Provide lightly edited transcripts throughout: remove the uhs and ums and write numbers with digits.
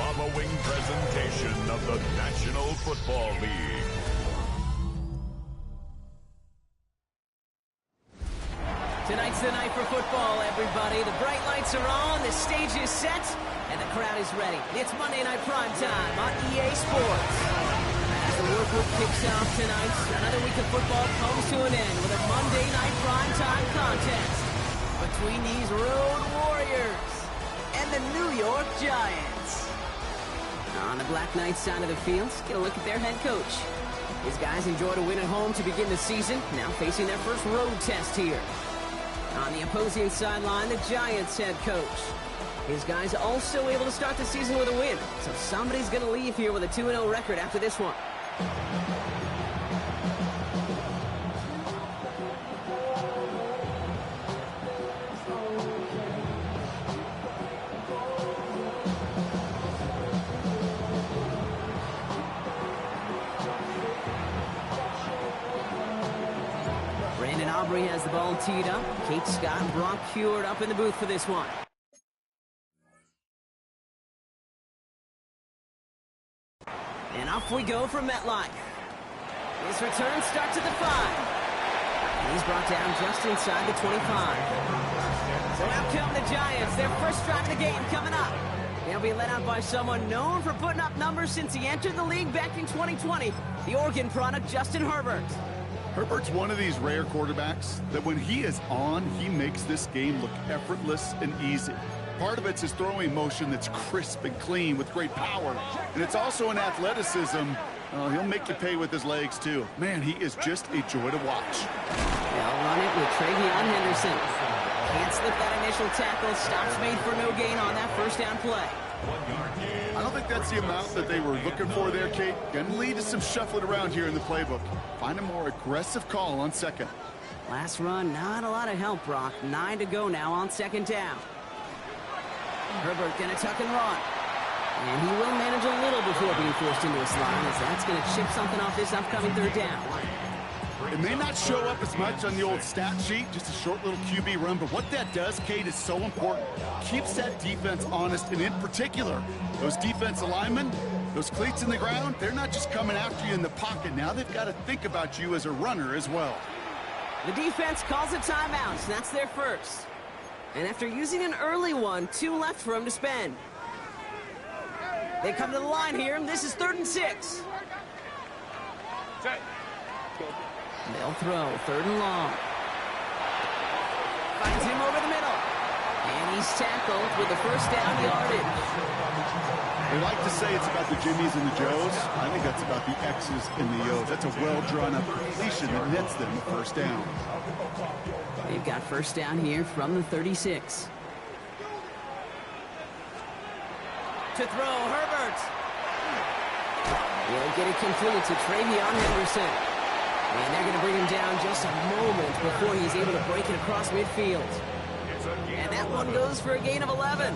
following presentation of the National Football League. Tonight's the night for football, everybody. The bright lights are on, the stage is set, and the crowd is ready. It's Monday Night Prime Time on EA Sports. As the work week kicks off tonight, another week of football comes to an end with a Monday Night Prime Time contest between these Road Warriors and the New York Giants. On the Black Knights side of the field, let's get a look at their head coach. His guys enjoyed a win at home to begin the season, now facing their first road test here. On the opposing sideline, the Giants head coach. His guys also able to start the season with a win, so somebody's going to leave here with a 2-0 record after this one. Brandon Aubrey has the ball teed up. Kate Scott and Brock Heward up in the booth for this one. And off we go from MetLife. His return starts at the 5. And he's brought down just inside the 25. So now come the Giants. Their first drive of the game coming up. They'll be led out by someone known for putting up numbers since he entered the league back in 2020. The Oregon product, Justin Herbert. Herbert's one of these rare quarterbacks that when he is on, he makes this game look effortless and easy. Part of it's his throwing motion that's crisp and clean with great power. And it's also an athleticism. He'll make you pay with his legs, too. Man, he is just a joy to watch. They'll run it with Travion Henderson. Can't slip that initial tackle. Stops made for no gain on that first down play. I don't think that's the amount that they were looking for there, Kate. Gonna lead to some shuffling around here in the playbook. Find a more aggressive call on second. Last run, not a lot of help, Brock. 9 to go now on second down. Herbert gonna tuck and run. And he will manage a little before being forced into a slide, as that's gonna chip something off this upcoming third down. It may not show up as much on the old stat sheet, just a short little QB run, but what that does, Kate, is so important. Keeps that defense honest, and in particular, those defensive linemen, those cleats in the ground, they're not just coming after you in the pocket. Now they've got to think about you as a runner as well. The defense calls a timeout, so that's their first. And after using an early one, 2 left for him to spend. They come to the line here, and this is 3rd and 6. They'll throw 3rd and long. Finds him over the middle. And he's tackled with the first down yardage. They like to say it's about the Jimmies and the Joes. I think that's about the X's and the O's. That's a well-drawn-up completion that nets them a first down. They've got first down here from the 36. To throw, Herbert. He'll get it complete to Travion Henderson. And they're going to bring him down just a moment before he's able to break it across midfield. And that one goes for a gain of 11.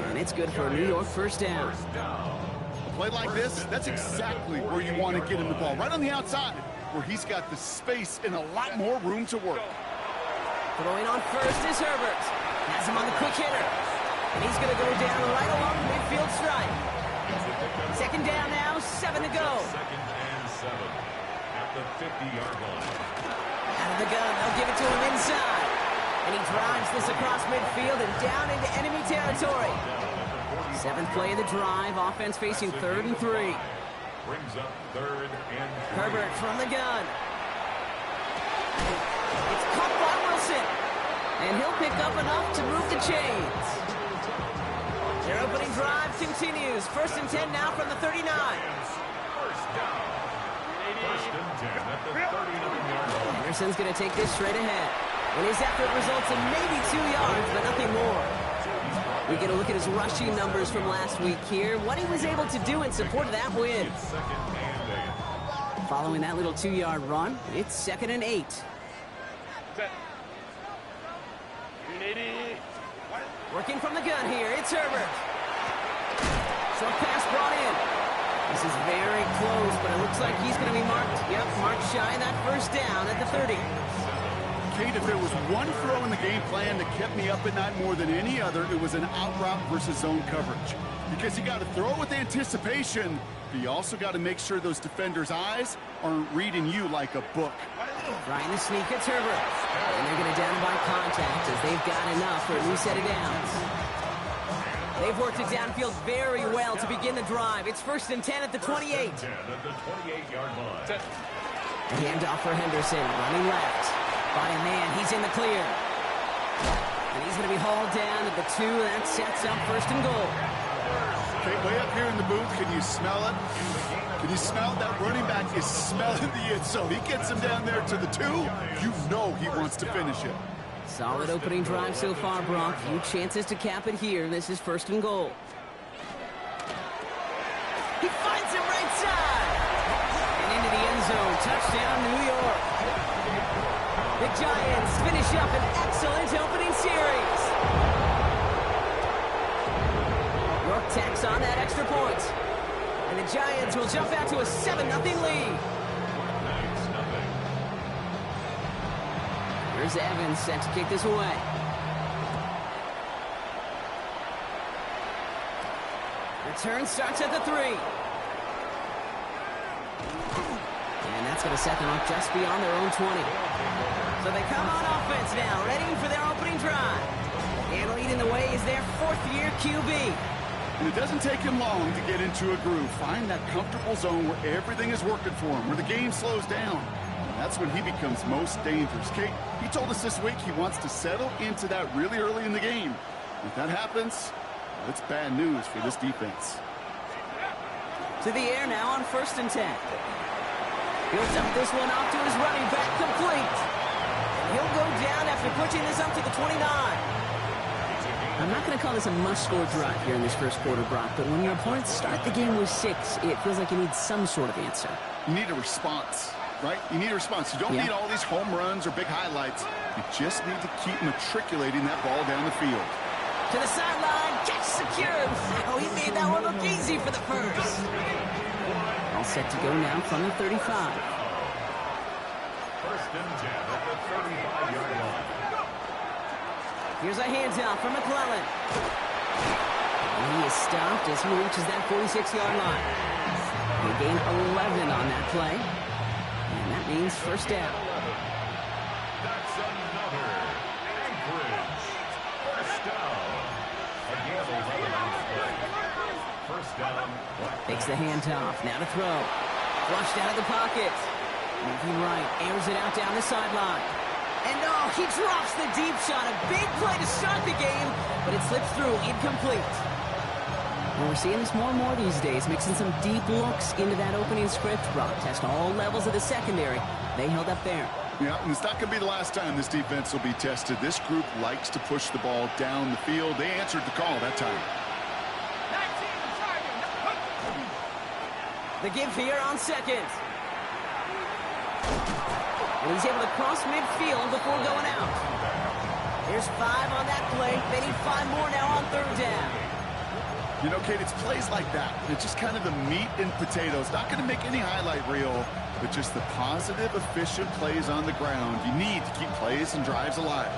And it's good for a New York first down. A play like this, that's exactly where you want to get him the ball. Right on the outside, where he's got the space and a lot more room to work. Throwing on first is Herbert. Has him on the quick hitter. And he's going to go down right along the midfield stripe. Second down now, 7 to go. Second and 7 at the 50-yard line. Out of the gun, they'll give it to him inside. And he drives this across midfield and down into enemy territory. 7th play of the drive, offense facing 3rd and 3. Brings up 3rd and 3. Herbert from the gun. It's caught by Wilson. And he'll pick up enough to move the chains. Their opening drive continues. 1st and 10 now from the 39. First down. First and 10 at the 39-yard line. Henderson's going to take this straight ahead. And his effort results in maybe 2 yards, but nothing more. We get a look at his rushing numbers from last week here. What he was able to do in support of that win. Following that little 2-yard run, it's 2nd and 8. Working from the gun here, it's Herbert. Short pass brought in. This is very close, but it looks like he's going to be marked. Yep, marked shy of that first down at the 30. Kate, if there was one throw in the game plan that kept me up at night more than any other, it was an out route versus zone coverage. Because you got to throw with anticipation, but you also got to make sure those defenders' eyes aren't reading you like a book. Trying to sneak at Herbert. And they're going to down by contact as they've got enough for a new set of downs. They've worked it downfield very well to begin the drive. It's 1st and 10 at the 28. 10 at the 28-yard line. A handoff for Henderson, running left. By a man, he's in the clear. And he's going to be hauled down at the 2, and that sets up 1st and goal. Okay, way up here in the booth, can you smell it? Can you smell it? That running back is smelling the end zone. He gets him down there to the 2. You know he wants to finish it. Solid opening drive so far, Brock. Few chances to cap it here. This is 1st and goal. He finds him right side. And into the end zone. Touchdown, New York. The Giants finish up an excellent opening series. York tacks on that extra point. And the Giants will jump out to a 7-0 lead. Here's Evans set to kick this away. Return starts at the 3. And that's going to set them up just beyond their own 20. So they come on offense now, ready for their opening drive. And leading the way is their 4th-year QB. And it doesn't take him long to get into a groove. Find that comfortable zone where everything is working for him, where the game slows down. And that's when he becomes most dangerous. Kate, he told us this week he wants to settle into that really early in the game. If that happens, well, it's bad news for this defense. To the air now on 1st and 10. He'll dump this one off to his running back, complete. And he'll go down after pushing this up to the 29. I'm not going to call this a must-score drive here in this first quarter, Brock, but when your opponents start the game with 6, it feels like you need some sort of answer. You need a response, right? You need a response. You don't need all these home runs or big highlights. You just need to keep matriculating that ball down the field. To the sideline, catch secured. Oh, he made that one look easy for the first. All set to go now from the 35. 1st and 10 at the 35-yard line. Here's a handoff from McClellan. And he is stopped as he reaches that 46-yard line. They gain 11 on that play. And that means 1st down. That's another Anchorage 1st down. Again, 11 on the play. 1st down. Takes the handoff. Now to throw. Flushed out of the pocket. Moving right. Airs it out down the sideline. And oh, he drops the deep shot. A big play to start the game, but it slips through, incomplete. And we're seeing this more and more these days, mixing some deep looks into that opening script. Brock test all levels of the secondary. They held up there. Yeah, and it's not going to be the last time this defense will be tested. This group likes to push the ball down the field. They answered the call that time. The give here on 2nd. And he's able to cross midfield before going out. There's 5 on that play. They need 5 more now on 3rd down. You know, Kate, it's plays like that. It's just kind of the meat and potatoes. Not going to make any highlight reel, but just the positive, efficient plays on the ground. You need to keep plays and drives alive.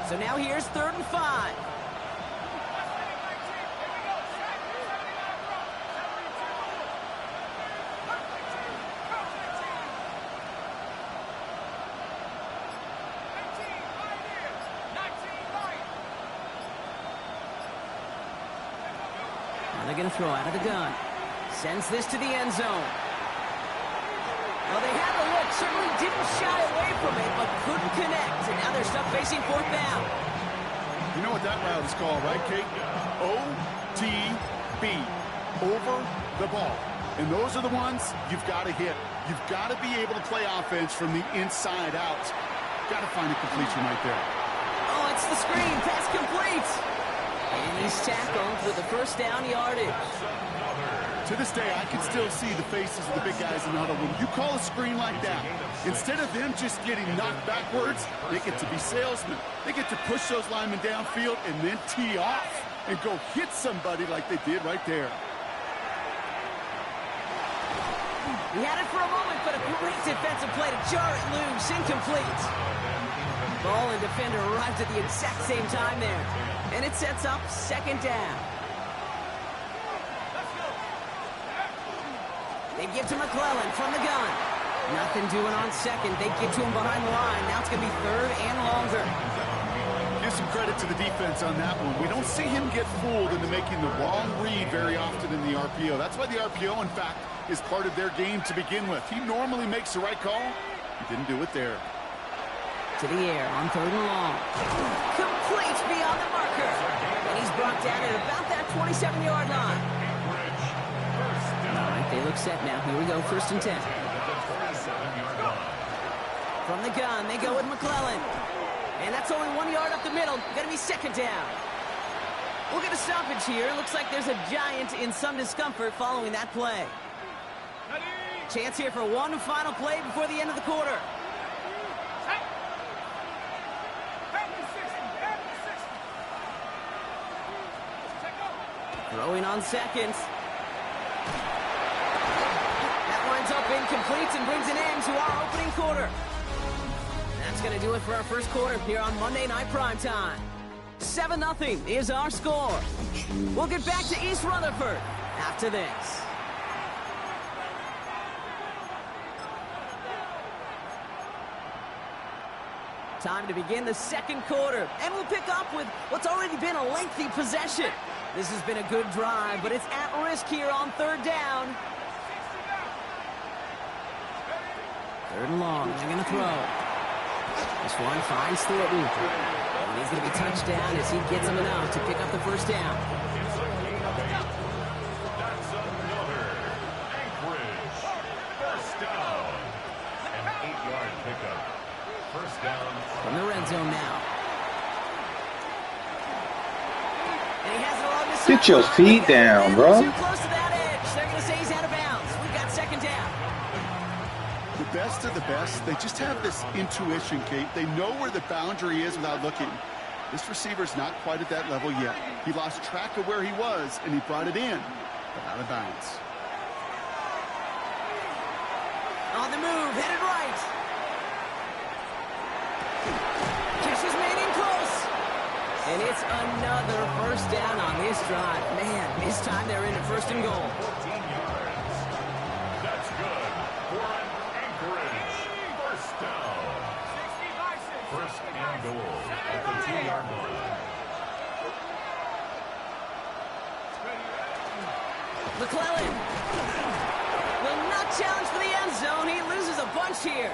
So now here's 3rd and 5. They're going to throw out of the gun. Sends this to the end zone. Well, they had the look. Certainly didn't shy away from it, but couldn't connect. And now they're stuck facing 4th down. You know what that route is called, right, Kate? OTB. Over the ball. And those are the ones you've got to hit. You've got to be able to play offense from the inside out. Got to find a completion right there. Oh, it's the screen. Pass complete. And he's tackled with the 1st down yardage. To this day, I can still see the faces of the big guys in the huddle. When you call a screen like that, instead of them just getting knocked backwards, they get to be salesmen. They get to push those linemen downfield and then tee off and go hit somebody like they did right there. He had it for a moment, but a great defensive play to jar it loose. Incomplete. Ball and defender arrived at the exact same time there. And it sets up second down. They give to McClellan from the gun. Nothing doing on second. They get to him behind the line. Now it's going to be third and longer. Give some credit to the defense on that one. We don't see him get fooled into making the wrong read very often in the RPO. That's why the RPO, in fact, is part of their game to begin with. He normally makes the right call. He didn't do it there. To the air on third and long. Complete beyond the marker. And he's brought down at about that 27-yard line. All right, they look set now. Here we go, first and 10. From the gun, they go with McClellan. And that's only 1 yard up the middle. Going to be second down. We'll get a stoppage here. Looks like there's a Giant in some discomfort following that play. Chance here for one final play before the end of the quarter. Throwing on second. That winds up incomplete and brings an end to our opening quarter. That's going to do it for our first quarter here on Monday Night Primetime. 7-0 is our score. We'll get back to East Rutherford after this. Time to begin the second quarter, and we'll pick up with what's already been a lengthy possession. This has been a good drive, but it's at risk here on third down. Third and long, they're going to throw. This one finds Thornton. And he's going to be touched down as he gets him enough to pick up the first down. That's another Anchorage. First down. An 8-yard pickup. First down. From the red zone now. And he has it along the Get your feet down, bro. Too close to that edge. They're going to say he's out of bounds. We've got second down. The best of the best, they just have this intuition, Kate. They know where the boundary is without looking. This receiver's not quite at that level yet. He lost track of where he was, and he brought it in, but out of bounds. On the move, headed right. Catch was made in close. And it's another first down on this drive. Man, this time they're into first and goal. 14 yards. That's good for an Anchorage. First down. First and goal at the 2-yard line. McClellan will not challenge for the end zone. He loses a bunch here.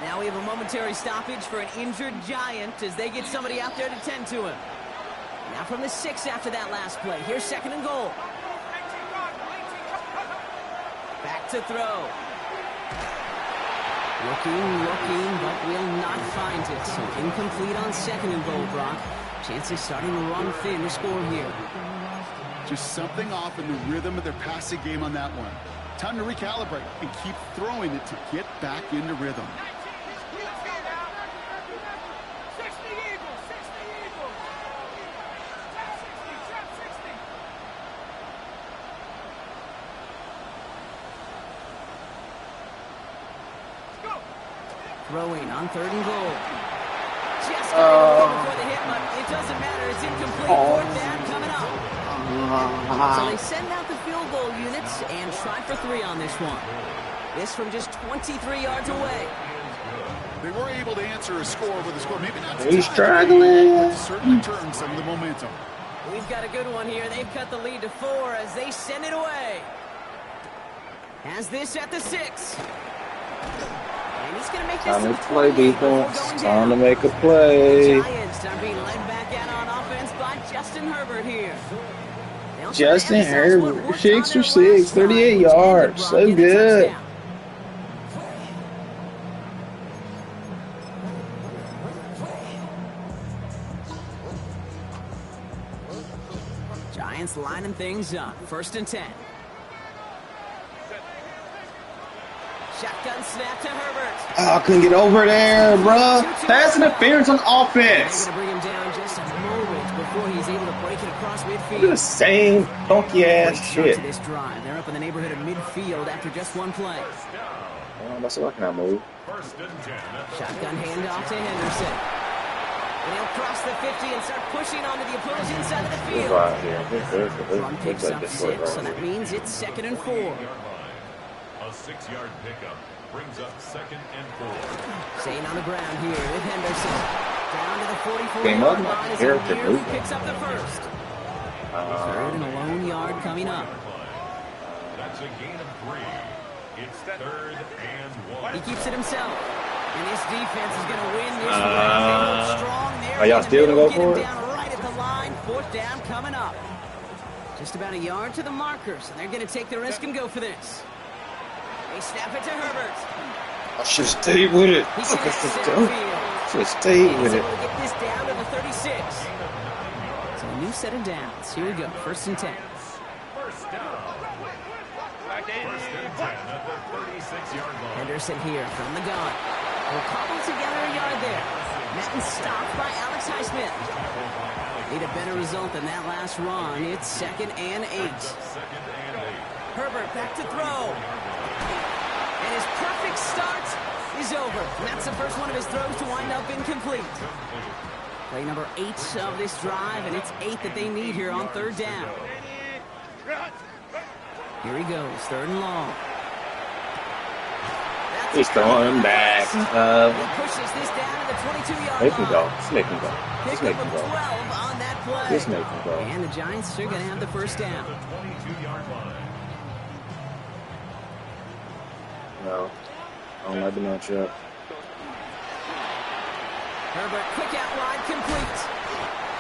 Now we have a momentary stoppage for an injured Giant as they get somebody out there to tend to him. Now from the 6 after that last play. Here's second and goal. Back to throw. Looking, but will not find it. So incomplete on second and goal, Brock. Chances starting to run thin to score here. Just something off in the rhythm of their passing game on that one. Time to recalibrate and keep throwing it to get back into rhythm. Throwing on third and goal. Just got it before the hit, but it doesn't matter. It's incomplete. Fourth down coming up. So they send out the field goal units and try for 3 on this one. This from just 23 yards away. They were able to answer a score with a score. Maybe not. He's struggling. But to certainly turn some of the momentum. We've got a good one here. They've cut the lead to 4 as they send it away. Has this at the 6. And he's going to make this Time to play defense. Time to make a play. Giants are being led back out on offense by Justin Herbert here. Justin Herbert, 6 for 6, 38 yards. So good. Giants lining things up. First and 10. Shotgun snap to Herbert. Oh, I couldn't get over there, bruh. Pass interference on They're offense. going to bring him down just a moment before he's able to break it across Do the midfield. same funky Great ass start shit. to this drive. They're up in the neighborhood of midfield after just one play. Oh, that's what I can move. First and 10. Shotgun handoff to Henderson. And he'll cross the 50 and start pushing onto the opposing side of the field. Run picks up 6, so that means it's 2nd and 4. A 6-yard pickup brings up 2nd and 4. Staying on the ground here with Henderson. Down to the 44 Came up, yard line as here he to nearly move. picks up the first. 3rd and a lone yard coming up. That's a gain of 3. It's 3rd and 1. He keeps it himself. And this defense is going to win this round. They hold strong there. Are y'all in the still middle, gonna go get him for it? down right at the line. 4th down coming up. Just about a yard to the markers, and they're going to take the risk and go for this. They snap it to Herbert. I should have stayed with it. He Should connects center field. have stayed He's with able it. to get this down to the 36. So a new set of downs. Here we go. 1st and 10. First down. First and 10 at the 36-yard line. Henderson here from the gun. Will cobble together a yard there. Met and stopped by Alex Highsmith. Need a better result than that last run. It's 2nd and 8. 2nd and 8. Herbert back to throw. And his perfect start is over. And that's the first one of his throws to wind up incomplete. Play number 8 of this drive, and it's 8 that they need here on 3rd down. Here he goes, 3rd and long. That's He's throwing back. He pushes this down to the 22-yard Make him go. line. Just make him go. Just make him Pickup of go. 12 on that play. Just make him go. And the Giants are going to have the first down. The 22-yard line. No. I don't like the matchup. Herbert, quick out wide, complete.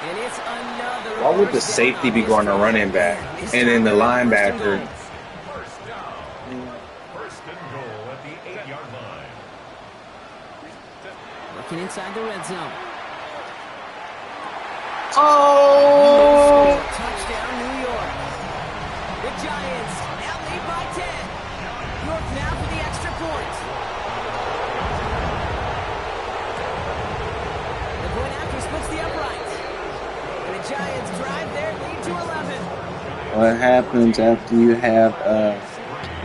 And it's another. Why would the first down safety on be this going to drive. running back This and then the time, first and linebacker? goal. First down. First and goal at the 8-yard line. Working inside the red zone. Oh! Touchdown, New York. The Giants now lead by 10. York now for the extra point. The point after splits the upright. And the Giants drive their lead to 11. What happens after you have a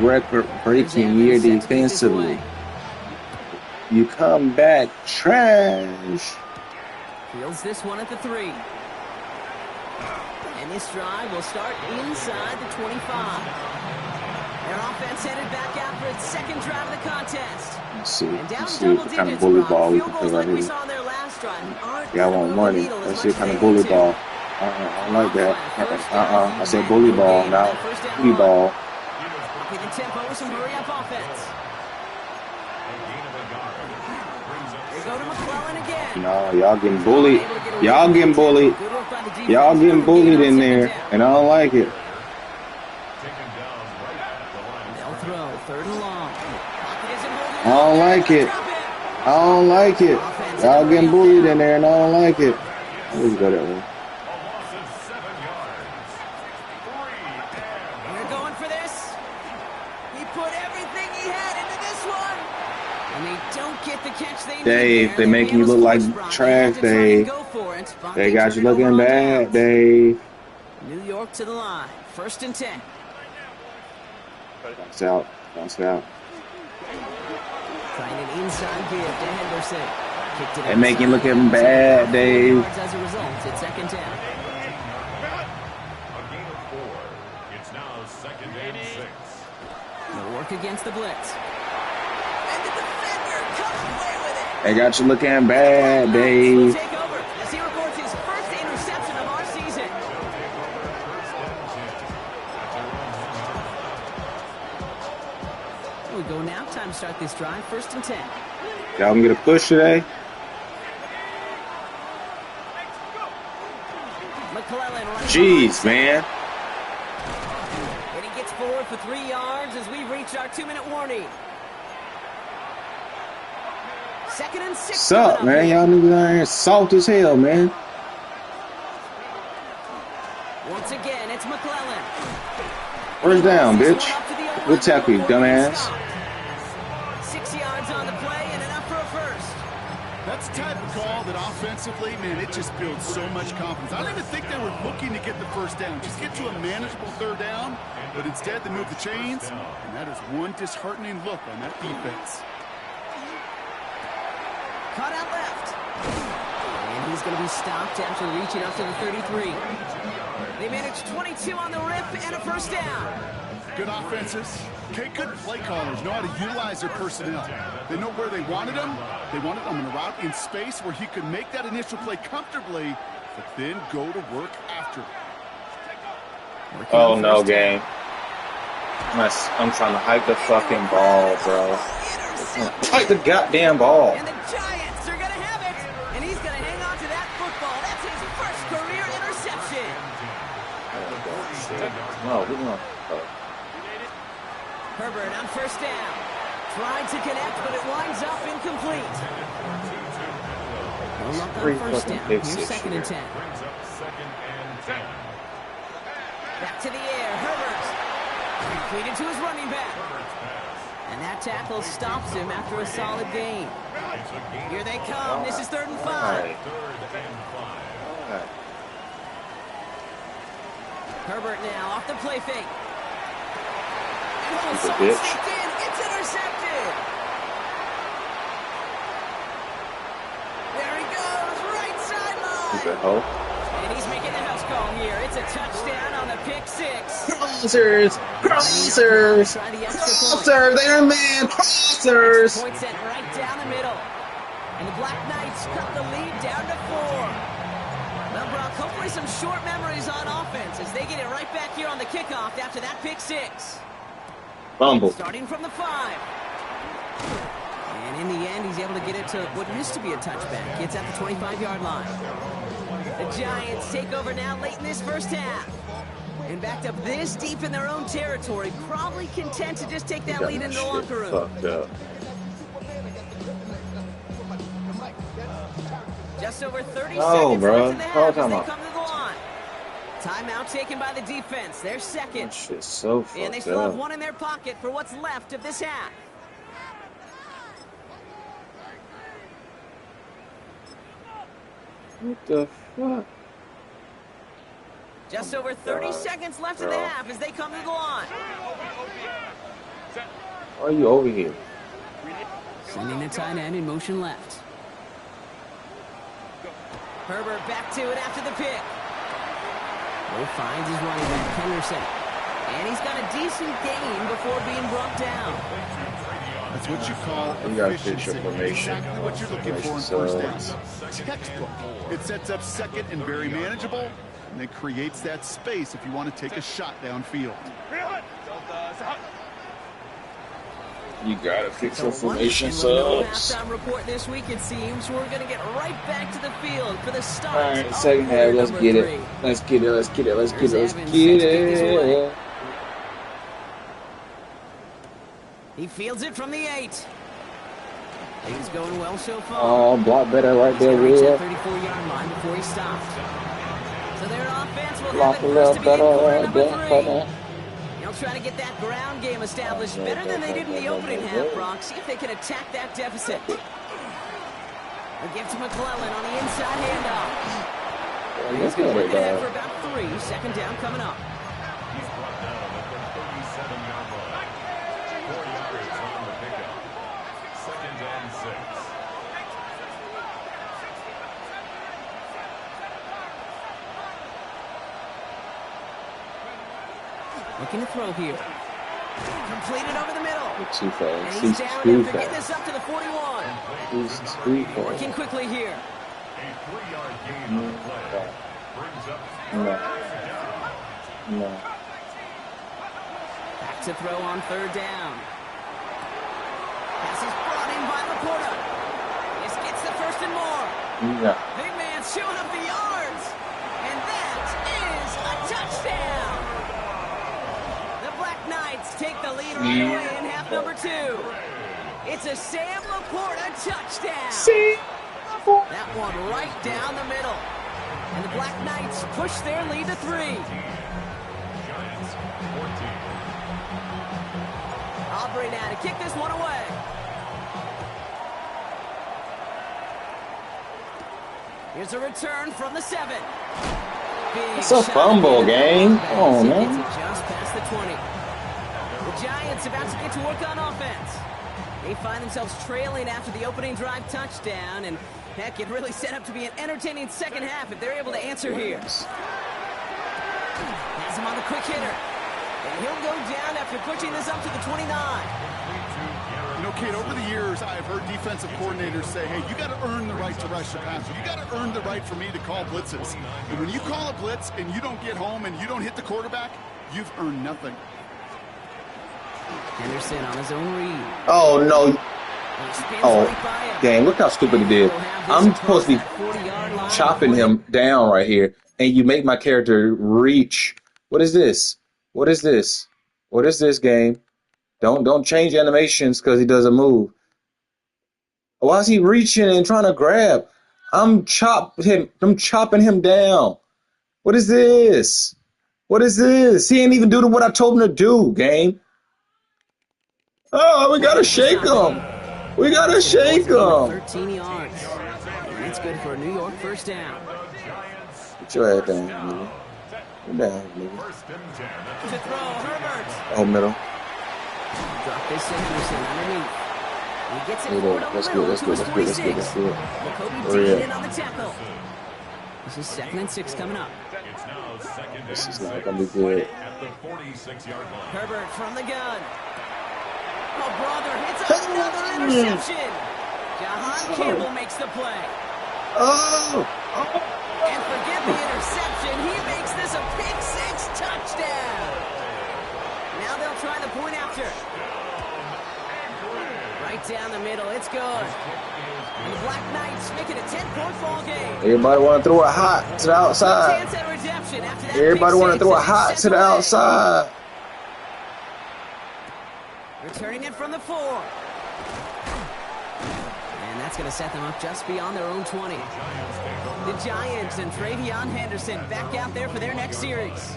record-breaking year defensively? You come back trash. Fields this one at the 3. And this drive will start inside the 25. Their offense headed back after its 2nd drive of the contest. Let's see. And down Let's see double what kind of digits, bully Rob. ball we Field can goals play right like we here. saw in their last drive aren't Yeah, I want moving the money. needle as Let's much see as kind of they bully need to. ball. I don't like that. I said bully ball, not bully ball. Upping the tempo with some hurry-up offense. They go to McClellan again. No, y'all getting bullied. Able to get away Y'all from getting the tempo. bullied. Good work by the defense. Y'all getting bullied Gain on in 2nd there, down. and I don't like it. Taken down right at the line. They'll throw 3rd and long. Pocket isn't holding I don't up. like it. Drop it. I don't like it. Y'all getting bullied in there, and I don't like it. Let's go that way. A loss of 7 yards. 3 and They're going for this. He put everything he had into this one. And they don't get the catch they need. Dave, there. they They'll making be you able look to like force Brock. trash, They have to try and Dave. go for it, but They got you turn it over looking on bad, downs. Dave. New York to the line. 1st and 10. Bounce out. Bounce out. Trying an inside give to Henderson. Kicked it They making you outside. looking bad, Dave. Yards as a result, it's 2nd down. a gain of 4. It's now 2nd and 6. They'll work against the blitz. And the defender comes away with it. They got you looking bad, Will Dave. take over as he records his first interception of our season. We go now. Time to start this drive. 1st and 10. Y'all can get a push today. McClellan running. Jeez, man. And he gets forward for 3 yards as we reach our 2-minute warning. 2nd and 6. What's up, man? Y'all niggas out here soft as hell, man. Once again, it's McClellan. First down, This bitch. one up to the We'll tackle you, before he dumbass. stopped. 6 yards That's the type of call that offensively, man, it just builds so much confidence. I don't even think they were looking to get the first down. Just get to a manageable third down, but instead they move the chains, and that is one disheartening look on that defense. Cut out left. And he's going to be stopped after reaching up to the 33. They managed 22 on the rip and a first down. Good offenses. Good play callers know how to utilize their personnel. They know where they wanted him. They wanted him in a route in space where he could make that initial play comfortably, but then go to work after. Oh, no, game. I'm trying to hike the fucking ball, bro. Hike the goddamn ball. And the Giants are going to have it. And he's going to hang on to that football. That's his first career interception. No, we're going to... Herbert on first down. Tried to connect, but it winds up incomplete. No luck on first down. Here's second and 10. Back to the air. Herbert. Completed to his running back. And that tackle stops him after a solid gain. Here they come. This is 3rd and 5. Herbert now off the play fake. He's a bitch. It's intercepted. There he goes, right sideline. He's a hoe. And he's making the house call here. It's a touchdown on the pick 6. Crossers! Crossers! Crossers! They're man! Crossers! Point set right down the middle. And the Black Knights cut the lead down to 4. Well, Brock, hopefully some short memories on offense as they get it right back here on the kickoff after that pick 6. Fumble. Starting from the 5. And in the end, he's able to get it to what used to be a touchback. It's at the 25-yard line. The Giants take over now late in this first half. And backed up this deep in their own territory, probably content to just take that lead in the locker room. Fucked up. Just over 30 Oh, seconds bro. left in the half as they Timeout. come to the line. Timeout taken by the defense. They're second. That shit's so fucked And they still have up. one in their pocket for what's left of this half. What the fuck? Just over 30 seconds left in the Bro. half as they come to the line. Why are you over here? Sending the tight end in motion left. Herbert back to it after the pick. Will finds his running back, Henderson. And he's got a decent gain before being brought down. That's what you call You got efficiency. official formation. Exactly what you're looking for in first downs. Textbook. It sets up second and very manageable, and it creates that space if you want to take a shot downfield. You gotta fix So your formation no subs. halftime report this week, it seems. We're going to get right back to the field for the start. Alright, of second half, quarter let's number get 3. it. Let's get it, let's get it, let's get it, let's There's get Evans set to kick this away. it. He fields it from the 8. Things going well so far. Oh, block better right He's there, gonna reach Will. that 34-yard line before he stopped. So their offense will Block have a it little first to begin better quarter right number there, 3. brother. They'll try to get that ground game established better than they did in the opening half, Brock. See if they can attack that deficit. They'll give to McClellan on the inside handoff. He's going to work it out for about 3. Second down coming up. He's brought down at the 37-yard line. 4 yards on the pickup. Second and 6. Looking to throw here. Completed over the middle. Too And fast. he's He's down too after getting fast. this up to the 41. He's too fast. Working quickly here. A 3-yard gain on the play. Brings up No. down. No. Back to throw on third down. Pass is brought in by Laporta. This gets the first and more. No. Big man showing up the yards. And that is a touchdown. The Black Knights take the lead right away in half number 2. It's a Sam Laporta touchdown. That one right down the middle. And the Black Knights push their lead to 3. Giants 14. Aubrey now to kick this one away. Here's a return from the 7. Big It's a shot fumble, again. gang. Come on, Gets man. it just past the 20. The Giants about to get to work on offense. They find themselves trailing after the opening drive touchdown, and heck, it really set up to be an entertaining second half if they're able to answer here. Has him on the quick hitter. And he'll go down after pushing this up to the 29. You know, Kate, over the years, I've heard defensive coordinators say, hey, you got to earn the right to rush the passer. You got to earn the right for me to call blitzes. And when you call a blitz and you don't get home and you don't hit the quarterback, you've earned nothing. Henderson on his own read. Oh, no. He spins Oh, right by him. dang, look how stupid he did. I'm supposed to be 40-yard line. chopping him down right here, and you make my character reach. What is this? What is this? What is this game? Don't change animations because he doesn't move. Why is he reaching and trying to grab? I'm chopping him down. What is this? What is this? He ain't even doing what I told him to do, game. Oh, we gotta shake him. We gotta shake him. 13 yards. And it's good for a New York first down. Get your ass down, nigga. Get down, nigga. To throw, Herbert. Oh, middle. Drop this to Henderson underneath. He gets it There you forward go. on That's the good. middle That's to good. his That's good. That's good. 26. That's good. Jacoby Oh, digging yeah. in on the tackle. This is 2nd and 6 coming up. This is not gonna be good. At the 46-yard line. Herbert from the gun. Oh, brother, hits another interception. Jahan Campbell makes the play. Oh! And forget the interception. He makes this a pick-6 touchdown. Now they'll try the point after. Right down the middle. It's good. And the Black Knights make it a 10-point ball game. Everybody want to throw it hot to the outside. Chance at redemption after that Everybody want to pick-6 throw it as hot it's to the set away. outside. Returning it from the 4. And that's going to set them up just beyond their own 20. The Giants and Travion Henderson back out there for their next series.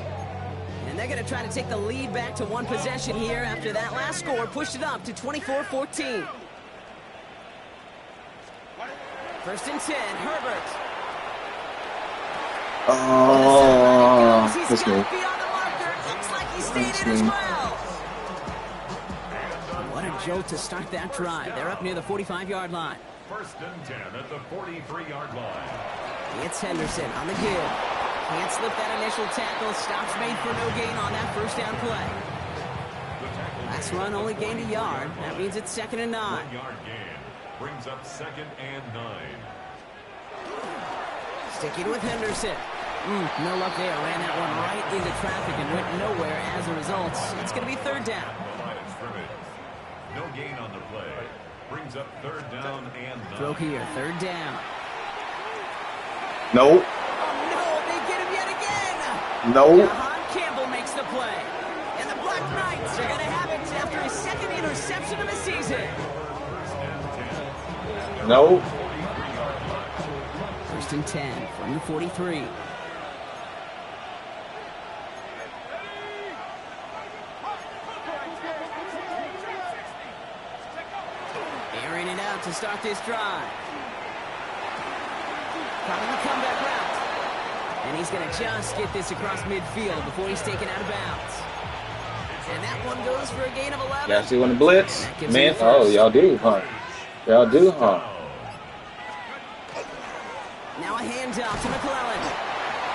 And they're going to try to take the lead back to one possession here after that last score pushed it up to 24-14. 1st and 10, Herbert. Oh, He's that's got me. it beyond the marker. Looks like he stayed That's in as me. well. What a jolt to start that drive. They're up near the 45-yard line. 1st and 10 at the 43-yard line. It's Henderson on the give. Can't slip that initial tackle. Stops made for no gain on that first down play. Last run only gained a yard. That means it's 2nd and 9. 1-yard gain brings up 2nd and 9. Sticking with Henderson. No luck there. Ran that one right into traffic and went nowhere as a result. It's going to be 3rd down. The line of scrimmage. No gain on the play. Brings up 3rd down and 9. Throw here. 3rd down. Nope. Oh, no. They get him yet again. Nope. Jahan Campbell makes the play. And the Black Knights are going to have it after his 2nd interception of the season. Nope. 1st and 10 from the 43. Airing it out to start this drive. Probably the comeback route. And he's going to just get this across midfield before he's taken out of bounds. And that one goes for a gain of 11. Y'all see when the blitz? That gives Man, him the oh, first. y'all do, huh? Y'all do, huh? Now a handoff to McClellan.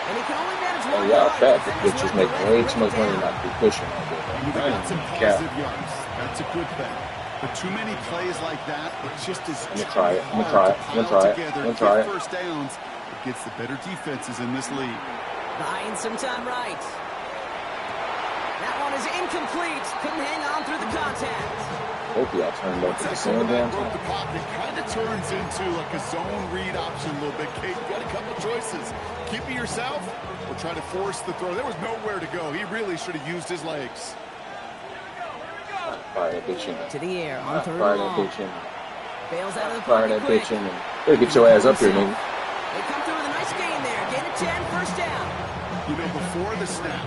And he can only manage Oh, one y'all yard. fat Defenders bitches left make to way bring too much it money down. not to be pushing like that. You I got some ain't cap. positive yards. That's a good thing. But too many plays like that, it just is I'm gonna try it. I'm gonna try it. I'm gonna try it. I'm gonna try it. First downs, it gets the better defenses in this league. Buying some time right. That one is incomplete. Couldn't hang on through the contact. Hope y'all turned up to the same damn Broke time. the pocket, kind of turns into like a zone read option a little bit. Kate, you got a couple choices. Keep it yourself or try to force the throw. There was nowhere to go. He really should have used his legs. Fire that bitch in. To the air on 3rd Fire and that long. bitch in. Bails out of the Fire pocket that quick. bitch in. Better get your ass up here, nigga. They come through with a nice gain there. Gain of 10, first down. You know, before the snap,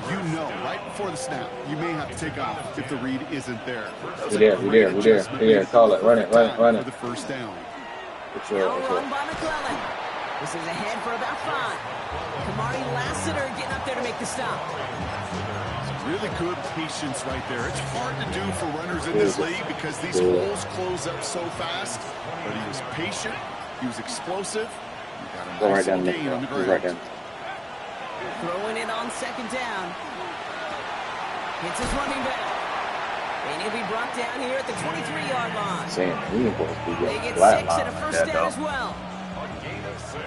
you know, right before the snap, you may have to take off if the read isn't there. We're there, we're there, we're there. We're there. Call it. Run it, run it, run For it. the first down. Get your Now ass run up. by McClellan. This is ahead for about 5. Kamari Lassiter getting up there to make the stop. Really good patience right there. It's hard to do for runners in this league because these holes close up so fast. But he was patient. He was explosive. He got a nice gain on the ground. Right down. Throwing it on 2nd down. Hits his running back. And he'll be brought down here at the 23-yard line. Saying we ain't supposed to be They get flat 6 and a line first like that, down as though. well. A gain of 6.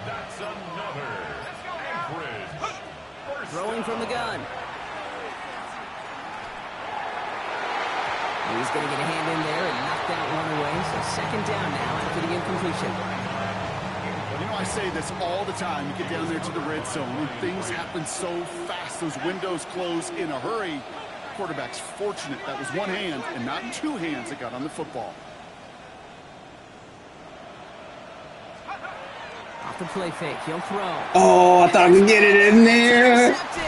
That's another. Anchorage. First Throwing from the gun. He's going to get a hand in there and knock that one away. So 2nd down now after the incompletion. Well, you know, I say this all the time. You get down there to the red zone and things happen so fast. Those windows close in a hurry. Quarterback's fortunate that was one hand and not 2 hands that got on the football. Off the play fake, he'll throw. Oh, I thought I could get it in there. Intercepted.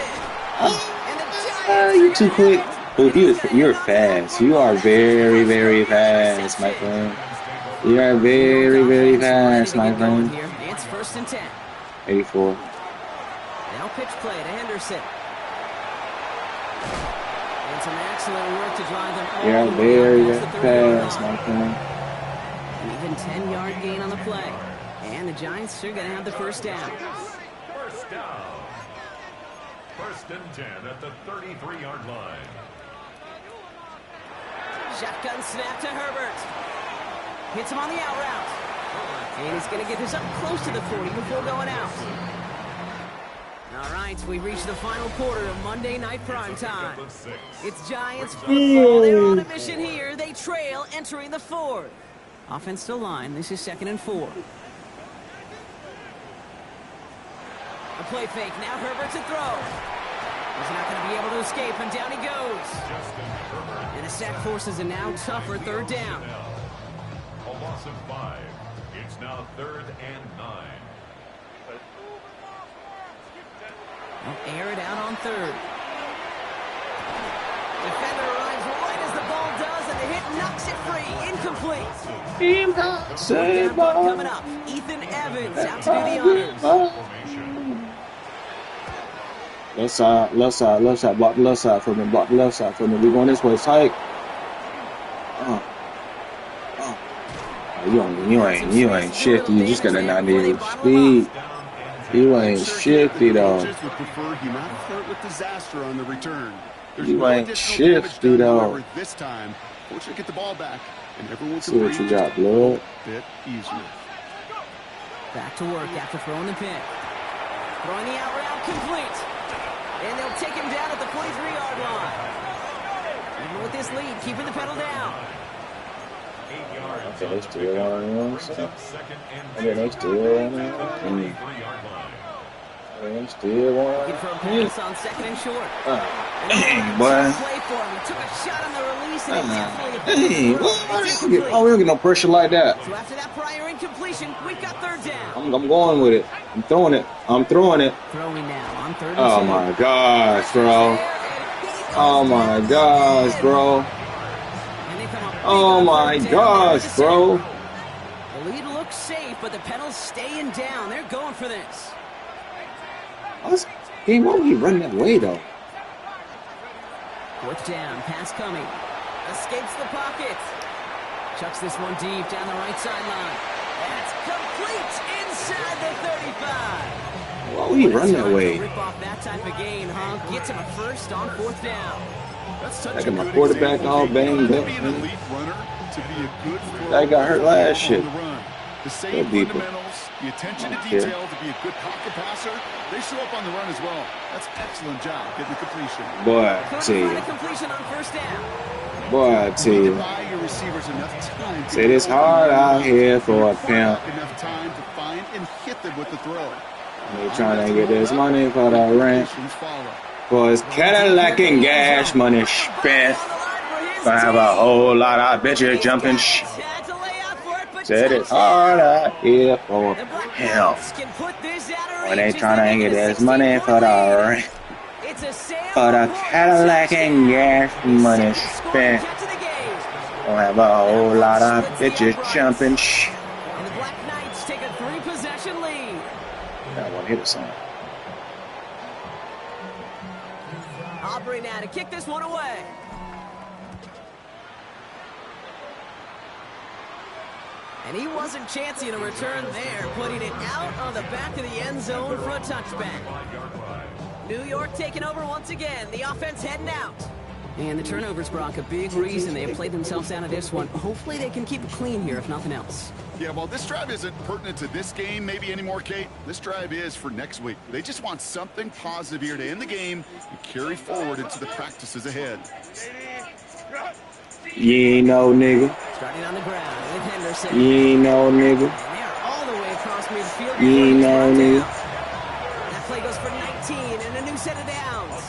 And the Giants You're too are quick. ahead. You're fast. You are very, very fast, my friend. You are very, very fast, my friend. It's 1st and 10. 84. Now pitch play to Henderson. And some excellent work to drive them all You're the way very, out very past the 30-yard fast, line. my friend. An even 10-yard gain on the play. And the Giants are going to have the first down. First down. 1st and 10 at the 33-yard line. Shotgun snap to Herbert. Hits him on the out route. And he's going to get this up close to the 40 before going out. All right, we've reached the final quarter of Monday Night Prime Time. It's Giants football. They're on a mission here. They trail entering the 4th. Offense to line. This is 2nd and 4. A play fake. Now Herbert to throw. He's not going to be able to escape, and down he goes. And the sack forces a now tougher 3rd down. A loss of 5. It's now 3rd and 9. They'll air it out on 3rd. Defender arrives right as the ball does, and the hit knocks it free. Incomplete. Fourth down coming up. Ethan Evans out to do the honors. Left side, block the left side for me, We're going this way, tight. You ain't shifty. You just got a 90 speed. You ain't shifty though. Coaches would prefer you not flirt with disaster on the return. There's You no ain't additional damage shifty done, though. however, this time, fortunately, get the ball back, and everyone See can what you breathe got, blood. a bit easier. Back to work after throwing the pick. Throwing the out route complete. And they'll take him down at the 43-yard line. Even with this lead, keeping the pedal down. 8 yards. Okay, they still on it, you know what I'm saying? 2nd and Okay, they still on it. 23-yard line. They still on Looking for a pass on 2nd and short. Dang, boy. Play for him. He took a shot on the release, and it definitely Dang, It's we incomplete. don't get no pressure like that. So after that prior incompletion, we've got 3rd down. I'm going with it. I'm throwing it. Throwing now on 3rd and Oh 2. my gosh, bro. Oh my gosh, bro. And they come up big Oh on my 3rd down. gosh, bro. The lead looks safe, but the pedal's staying down. They're going for this. Game, why would he run that way though? 4th down, pass coming. Escapes the pocket. Chucks this one deep down the right sideline. That's complete inside the 35. Why would he run that Time to way? rip off that type of gain, huh? Gets him a first on 4th down. That's such I a got my good quarterback example. all You don't banged have to up, be an man. elite runner to be a good thrower That got hurt last on shit. the run. The Go same deeper. fundamentals, the attention to Okay. detail to be a good pocket passer, they show up on the run as well. That's an excellent job getting the completion. Boy, I Couldn't tell find a you. completion on 1st down. Boy, I tell You need to you. buy your receivers enough time to Say this get open hard the out middle. here for a Give pimp. enough time to find and hit them with the throw. They trying to get this money for the rent. Completions follow. For his Cadillac and gas money spent. Gonna have a whole lot of bitches jumping shit. Had to lay out for it, but Said it's touchdown. hard out here for The Black him. Knights can put this out of When they reach as trying to make get it a this money for 16-point the lead. rent. It's a Sam For the Laporte Cadillac and gas money touchdown. spent. Second scoring catch of the game. Gonna have a whole lot of bitches jumping shit. And the Black Knights take a 3-possession possession lead. That one hit us on. Aubrey now to kick this one away. And he wasn't chancing a return there, putting it out on the back of the end zone for a touchback. New York taking over once again. The offense heading out. And the turnovers, Brock, a big reason they have played themselves out of this one. Hopefully they can keep it clean here, if nothing else. Yeah, well, this drive isn't pertinent to this game maybe anymore, Kate. This drive is for next week. They just want something positive here to end the game and carry forward into the practices ahead. You ain't no nigga. Starting on the ground with Henderson. You ain't no nigga. And they're all the way across midfield. You ain't no nigga. That play goes for 19 and a new set of downs.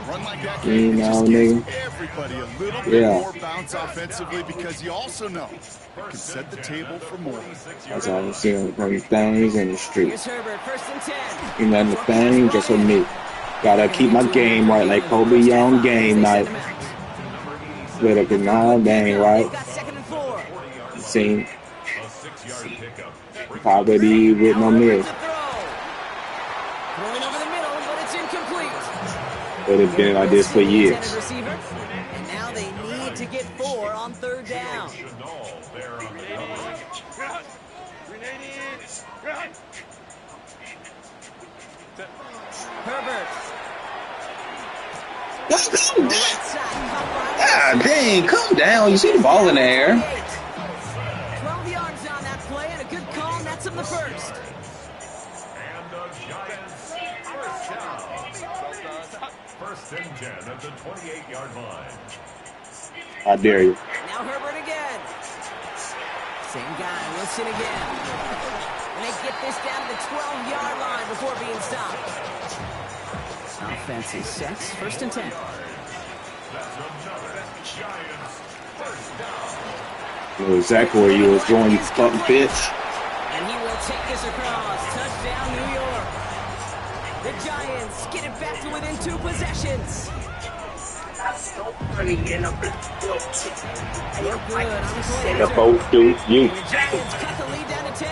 Run like that, You Kate, it know, just gives nigga. everybody a little bit Yeah. more bounce offensively because you also know it can set the table for more. That's all I'm seeing from the things in the street. Here's Herbert, 1st and 10. You know, the thing just with me. Gotta keep my game right like Kobe Young game night. Split up in my game, right? Got 2nd and 4. See, poverty with no meal. Throwing over the middle, but it's incomplete. But it's been like this for years. Receiver, and now they need to get 4 on 3rd down. Herbert. Right side, caught by God dang, calm down. You see the ball in the air. 12 yards on that play and a good call, and that's him the first. And the Giants first down. 1st and 10 at the 28-yard line. I dare you. Now Herbert again. Same guy, Wilson again. And they get this down to the 12-yard line before being stopped. Offense is set. 1st and 10. That's another Giants first down. I knew exactly where you was going, you fucking bitch. And he will take this across. Touchdown, New York. The Giants get it back to within 2 possessions. You're good on play. The both do you. The Giants cut the lead down to 10.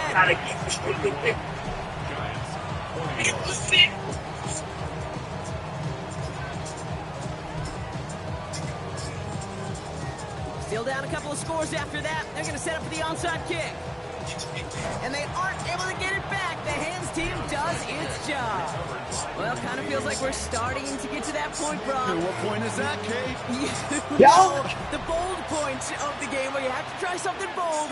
Still down a couple of scores after that. They're going to set up for the onside kick. And they aren't able to get it back. The hands team does its job. Well, kind of feels like we're starting to get to that point, Brock. And what point is that, Kate? The bold point of the game where you have to try something bold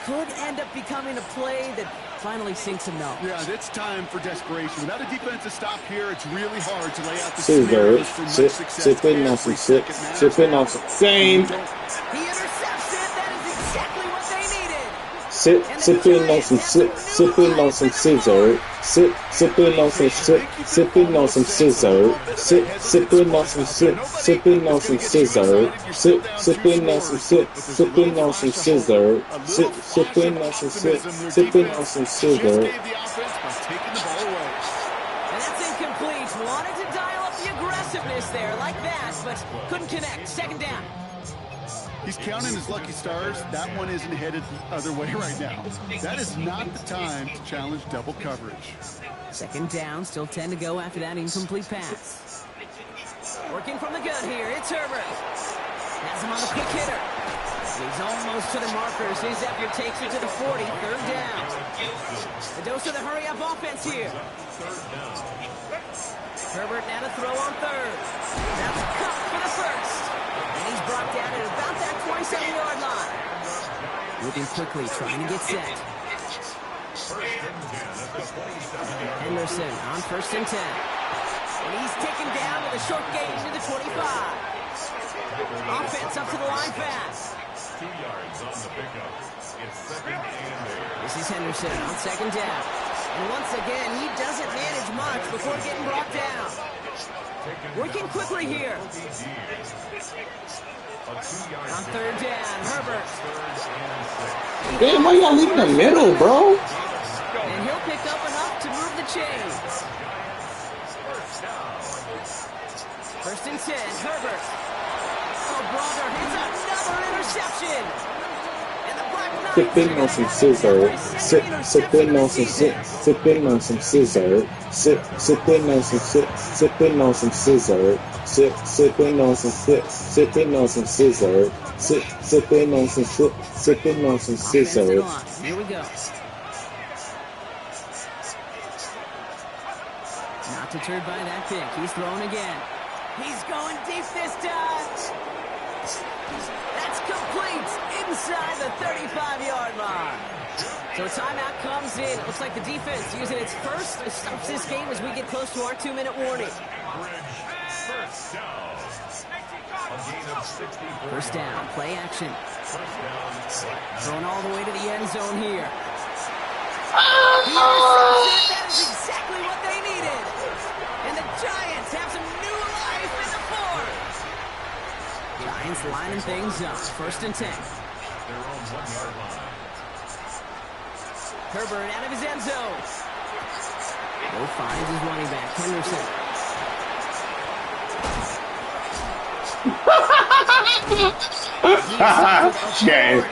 could end up becoming a play that finally sinks a no. Yeah, it's time for desperation. Without a defensive stop here, it's really hard to lay out the Sit there. scenarios for much success. Sit in on some sit. Sit in on some same. He intercepts it. That is exactly what they needed. Sit in on some sit in on some scissor. Sit in on some sit in on some scissor. Sit in on some sit in on some scissor. Sit in on some sit in on some scissor. Sit in on some sit in on some scissor. Just gave the offense by taking the ball away. And that's incomplete. Wanted to dial up the aggressiveness there like that, but couldn't connect. 2nd down. He's counting his lucky stars. That one isn't headed the other way right now. That is not the time to challenge double coverage. 2nd down, still 10 to go after that incomplete pass. Working from the gun here, it's Herbert. Has him on the quick hitter. He's almost to the markers. His effort takes it to the 40, 3rd down. The dose of the hurry-up offense here. Herbert now to throw on 3rd. That's cut for the first. And he's brought down at about that 27-yard line. Moving quickly, trying to get set. Henderson on 1st and 10. And he's taken down with a short gain to the 25. Offense up to the line fast. 2 yards on the pickup. It's 2nd and 8. This is Henderson on 2nd down. And once again, he doesn't manage much before getting brought down. Working quickly here. On 3rd down, Herbert. Damn, why y'all leaving the middle, bro? And he'll pick up enough to move the chains. 1st and 10, Herbert. Oh, brother, it's another interception. And the Black sipping on some scissors, sipping on some sipping on some scissors, sipping on some sipping on some scissors, sipping on some sipping on some scissors, sipping on some sipping on some scissors. Here we go. Not deterred by that pick. He's throwing again. He's going deep this time. That's complete inside the 35-yard line. So a timeout comes in. It looks like the defense using its first stops this game as we get close to our 2-minute warning. First down, play action. Throwing all the way to the end zone here. He intercepts it. That is exactly what they needed. And the Giants have some new life in the fourth. Giants lining things up. First and 10. Herbert out of his end zone. Will finds his running back, Henderson. Okay.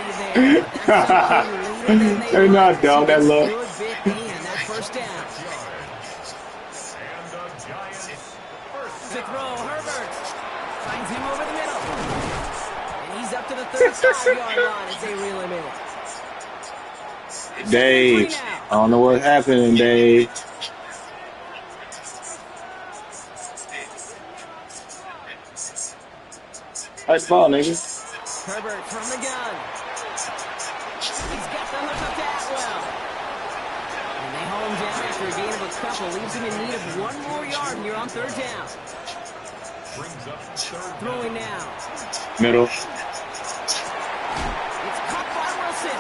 They're not dumb, that look. First down. To throw, Herbert finds him over the middle. And he's up to the 35-yard line as they reel him in. Dave, I don't know what's happening, Dave. Nice ball, nigga. Herbert from the gun. He's got the hook up to Atwell. And they haul him down after a gain of a couple. Leaves him in need of one more yard here on third down. Throwing now. Middle. It's caught by Wilson.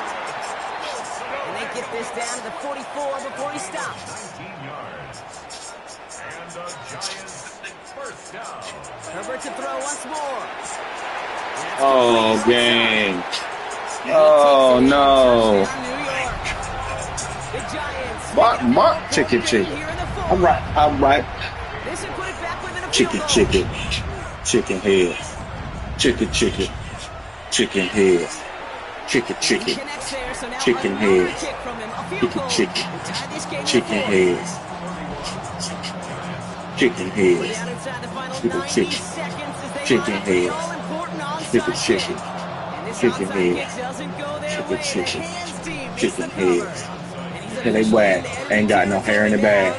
And they get this down to the 44 before he stops. 19 yards. And the Giants first down. Herbert to throw once more. Oh, gang. Oh, no. Mark, chicken. All right. Chicken head. Chicken head. Chicken head. Chicken head. Chicken head. Chicken head. Chicken head. Chicken head. Chicken head. And they whack. Ain't got no hair in the bag.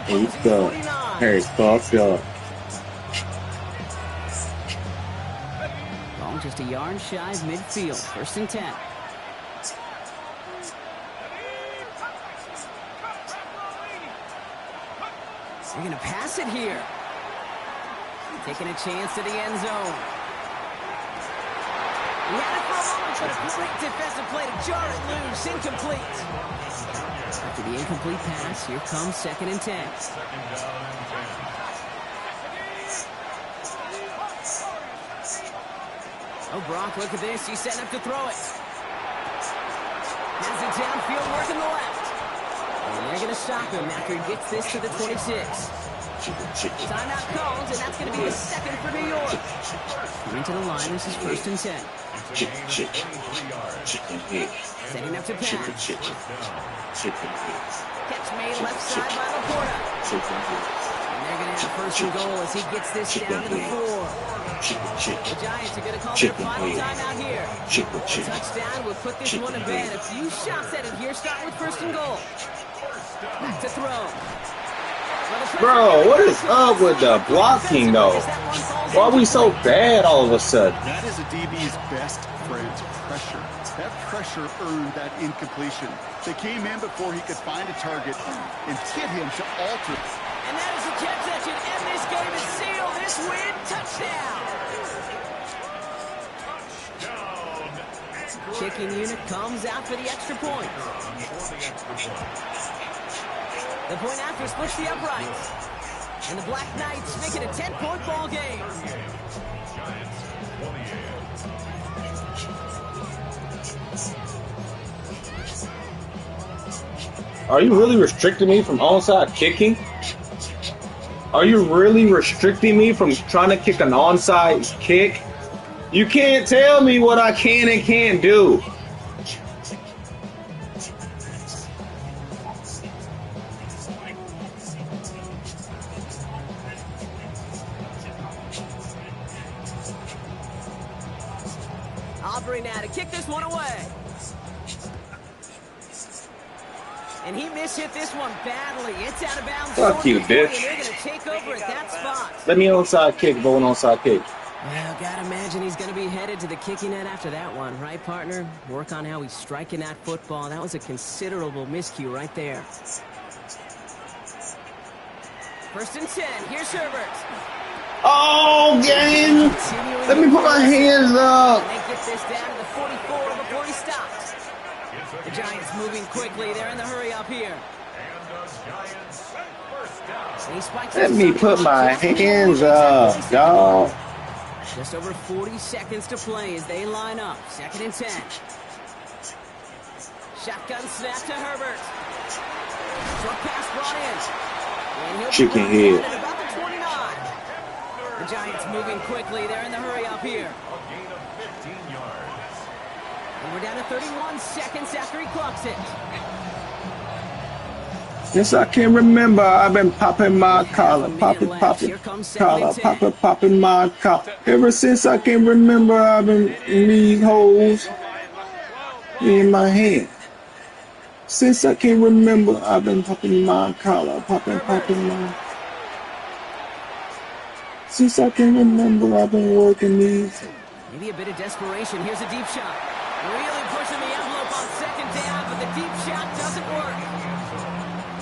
He's stuck. Hair is fucked up. Ball just a yard shy of midfield. First and 10. They're going to pass it here. Taking a chance to the end zone. He had it for a moment, but a great defensive play to jar it loose. Incomplete. After the incomplete pass, here comes second and 10. Oh, Brock, look at this. He's setting up to throw it. Has it downfield, working the left. And they're going to stop him after he gets this to the 26. Timeout calls, and that's going to be the second for New York. Into the line, this is first and 10. Chicken head. Setting up to pass. Chicken head. Catch made left side by Laporta. Chicken head. And they're going to have first and goal as he gets this down to the 4. The Giants are going to call their final timeout here. Touchdown will put this one to bed. A few shots at it here, start with first and goal. Back to throw. Bro, what is up with the blocking, though? Why are we so bad all of a sudden? That is a DB's best friend, pressure. That pressure earned that incompletion. They came in before he could find a target and hit him to alter. And that is the Jets that should end this game and seal this win. Touchdown. Kicking unit comes out for the extra point. The point after splits the uprights. And the Black Knights make it a 10-point ball game. Are you really restricting me from onside kicking? Are you really restricting me from trying to kick an onside kick? You can't tell me what I can and can't do. Aubrey now to kick this one away. And he mishit this one badly. It's out of bounds. Fuck you, bitch. And they're going to take over at that spot. Let me onside kick, vote onside kick. Well, gotta imagine he's going to be headed to the kicking net after that one, right, partner? Work on how he's striking that football. That was a considerable miscue right there. 1st and 10. Here's Herbert. Oh, game! Let me put my hands up. And they get this down to the 44 before he stops. The Giants moving quickly. They're in the hurry up here. And he spikes Let me put my hands up, dog. Just over 40 seconds to play as they line up. 2nd and 10. Shotgun snap to Herbert. Short pass brought in. And he'll Chicken be head. at about the 29. The Giants moving quickly. They're in the hurry up here. And we're down to 31 seconds after he clocks it. Yes, I can remember. I've been popping my collar, popping collar, popping my collar. Ever since I can remember, I've been in these holes in my hand. Since I can remember, I've been popping my collar, popping my. Since I can remember, I've been working these. Maybe a bit of desperation. Here's a deep shot. Really pushing the envelope on 2nd down, but the deep shot doesn't work.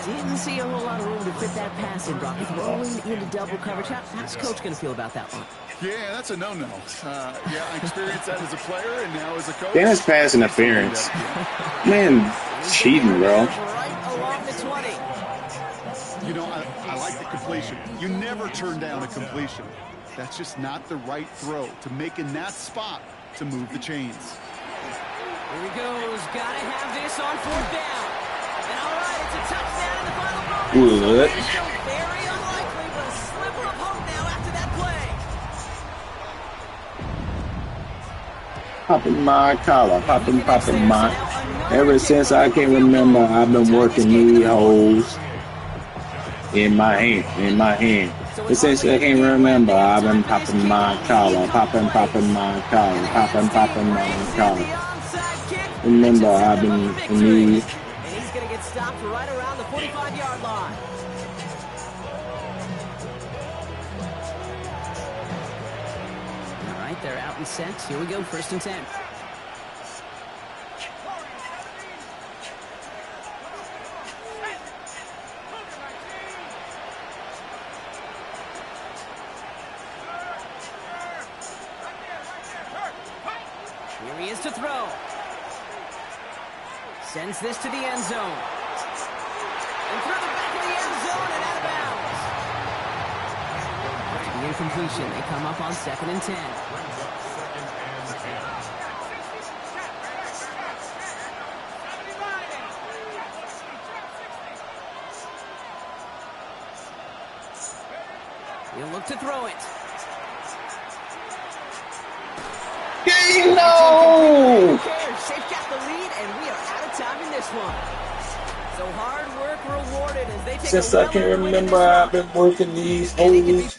Didn't see a whole lot of room to fit that pass in, Brock. Throwing into double coverage. How's Coach going to feel about that one? Yeah, that's a no-no. Yeah, I experienced that as a player and now as a coach. Then it's pass interference. Man, cheating, bro. Right along the 20. You know, I like the completion. You never turn down a completion. That's just not the right throw to make in that spot to move the chains. Here he goes. Got to have this on 4th down. And all right, it's a touchdown in the final moment. Good. It's still very unlikely, but a sliver of hope now after that play. Popping my collar, popping my. Ever since I can remember, I've been working these holes in my hand. Ever since I can remember, I've been popping my collar, popping my collar, popping my collar. Remember, I've been in these. And he's going to get stopped right around the 45-yard line. All right, they're out and set. Here we go, 1st and 10. Here he is to throw. Sends this to the end zone. And through the back of the end zone and out of bounds. After the incompletion, they come up on 2nd and 10. He'll look to throw it. No! They've got the lead, and we are out of time in this one. So hard work rewarded as they take Since a I can well-earned win in remember, this one. I've been working these And they can be holes